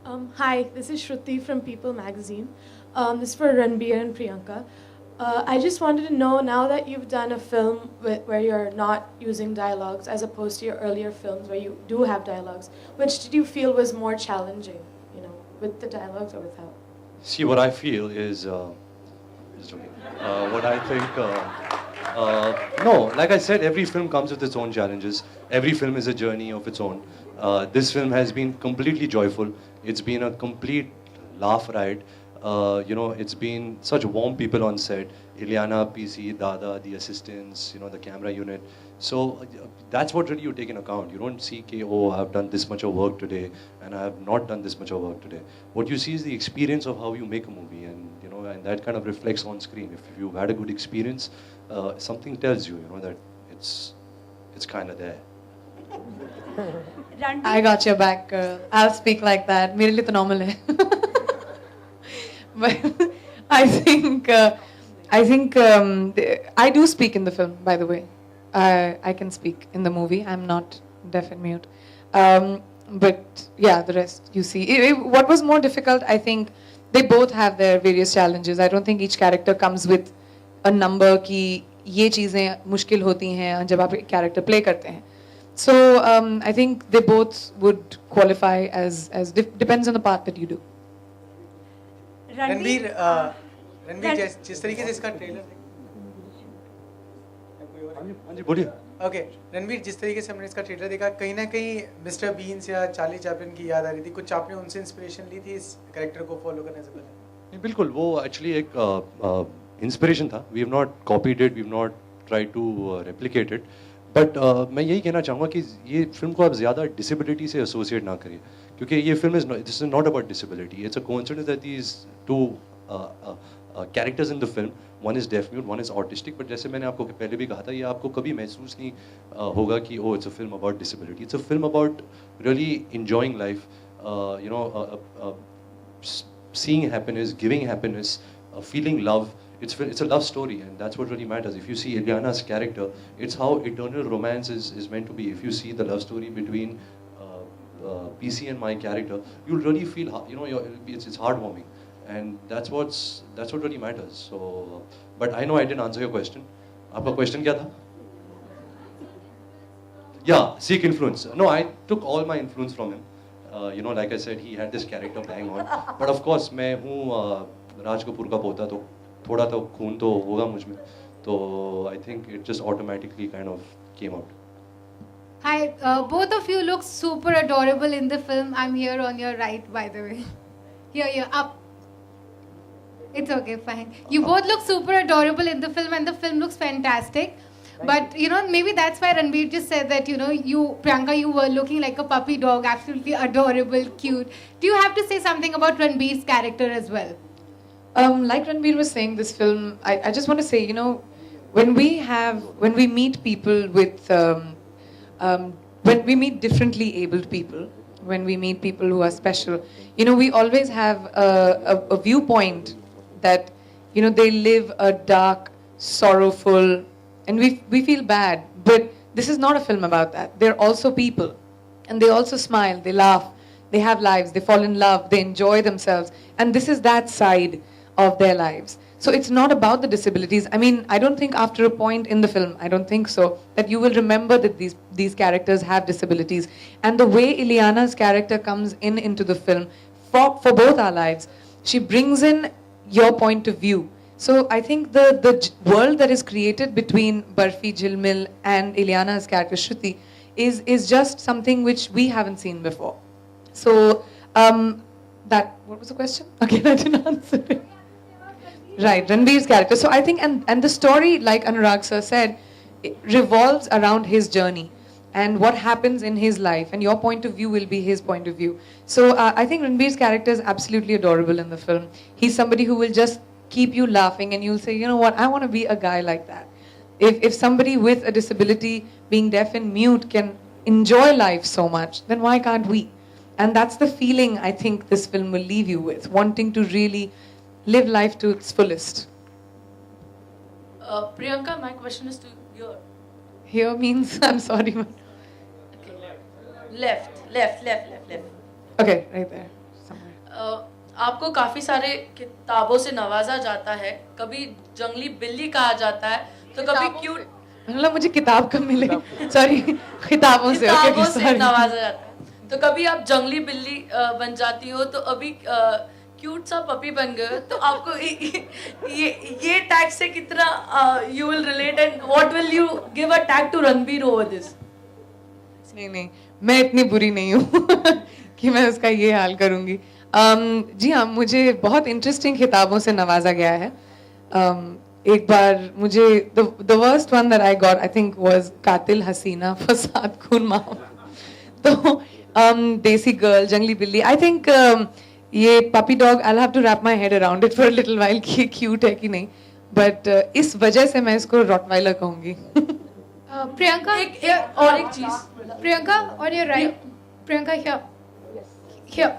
Hi, this is Shruti from People Magazine. This is for Ranbir and Priyanka. I just wanted to know, now that you've done a film where you're not using dialogues as opposed to your earlier films where you do have dialogues, which did you feel was more challenging, with the dialogues or without? See, what I feel is, just joking. What I think, no, like I said, every film comes with its own challenges. Every film is a journey of its own. This film has been completely joyful. It's been a complete laugh ride. It's been such warm people on set. Ilyana, PC, Dada, the assistants, the camera unit. So that's what really you take in account. You don't see, oh, I've done this much of work today, and I have not done this much of work today. What you see is the experience of how you make a movie, and that kind of reflects on screen. If you've had a good experience, something tells you, that it's kind of there. I got your back, girl. I'll speak like that. मेरे लिए तो normal है. But I do speak in the film, by the way. I can speak in the movie. I'm not deaf and mute. But yeah, the rest you see. What was more difficult, I think, they both have their various challenges. I don't think each character comes with a number कि ये चीजें मुश्किल होती हैं जब आप character play करते हैं. So I think they both would qualify as depends on the part that you do. Ranveer जिस तरीके से इसका ट्रेलर हाँ जी बोलिए. ओके रणवीर, जिस तरीके से हमने इसका ट्रेलर देखा, कहीं ना कहीं मिस्टर बीन्स या चार्ली चैपलिन की याद आ रही थी. कुछ आपने उनसे इंस्पिरेशन ली थी इस कैरेक्टर को फॉलो करने से पहले? बिल्कुल, वो एक्चुअली एक इंस्पिरेशन था. We have not copied it, we have not try to replicate it. But मैं यही कहना चाहूँगा कि ये फिल्म को आप ज़्यादा डिसेबिलिटी से एसोसिएट ना करिए, क्योंकि ये film this is not about disability. It's a coincidence that these two characters in the film, one is deaf mute, one is autistic. But जैसे मैंने आपको पहले भी कहा था, ये आपको कभी महसूस नहीं होगा कि oh it's a film about disability. It's a film about really enjoying life, seeing happiness, giving happiness, feeling love. It's a love story, and that's what really matters. If you see Ilyana's character, it's how eternal romance is meant to be. If you see the love story between PC and my character, you'll really feel, it's heartwarming, and that's what really matters. So, but I know I didn't answer your question. Aapka question kya tha? Yeah, seek influence. No, I took all my influence from him. Like I said, he had this character bang on. But of course, मैं हूँ राज कपूर का पोता, तो थोड़ा तो खून तो होगा मुझ में. तो I think it just automatically kind of came out. Hi, both of you look super adorable in the film. I'm here on your right, by the way. Here, up. It's okay, fine. You both look super adorable in the film, and the film looks fantastic. But maybe that's why Ranbir just said that Priyanka, you were looking like a puppy dog, absolutely adorable, cute. Do you have to say something about Ranbir's character as well? Like Ranbir was saying, this film, I just want to say, when we meet people with, when we meet differently abled people, when we meet people who are special, we always have a viewpoint that, they live a dark, sorrowful, and we feel bad. But this is not a film about that. They're also people, and they also smile, they laugh, they have lives, they fall in love, they enjoy themselves, and this is that side of their lives. So it's not about the disabilities. I mean, I don't think after a point in the film, I don't think so, that you will remember that these characters have disabilities. And the way Ilyana's character comes into the film, for both our lives, she brings in your point of view. So I think the world that is created between Barfi, Jilmil and Ilyana's character Shruti is just something which we haven't seen before. So what was the question? Again, I didn't answer it. Right, Ranbir's character. So I think, and the story, like Anurag sir said, it revolves around his journey and what happens in his life, and your point of view will be his point of view. So I think Ranbir's character is absolutely adorable in the film. He's somebody who will just keep you laughing, and you'll say, you know what, I want to be a guy like that. If somebody with a disability, being deaf and mute, can enjoy life so much, then why can't we? And that's the feeling I think this film will leave you with, wanting to really live life to its fullest. Priyanka, my question is to you. Here means, I'm sorry. Okay. Left. Okay, right there. Somewhere. आपको काफी सारे किताबों से नवाजा जाता है, कभी जंगली बिल्ली कहा जाता है, तो कभी क्यूट मतलब मुझे किताब कब मिले सॉरी किताबों से किताबों okay, से sorry. नवाजा जाता है। तो कभी आप जंगली बिल्ली बन जाती हो, तो अभी क्यूट सा पपी बन गए हो, तो आपको ये टैग से कितना you will relate and what will you give a tag to Ranbir over this? नहीं मैं इतनी बुरी नहीं हूँ कि मैं उसका ये हाल करूँगी। जी हाँ, मुझे बहुत इंटरेस्टिंग खिताबों से नवाजा गया है। एक बार मुझे the worst one that I got I think was कातिल हसीना फसाद खून माफ। तो देसी गर्ल, जंगली बिल्ली, आई थिंक ये puppy dog I have to wrap my head around it for a little while कि ये क्यूट है कि नहीं, बट इस वजह से मैं इसको रॉटवाइलर कहूँगी। Priyanka, और एक चीज, Priyanka, on your right. Priyanka, here. Here.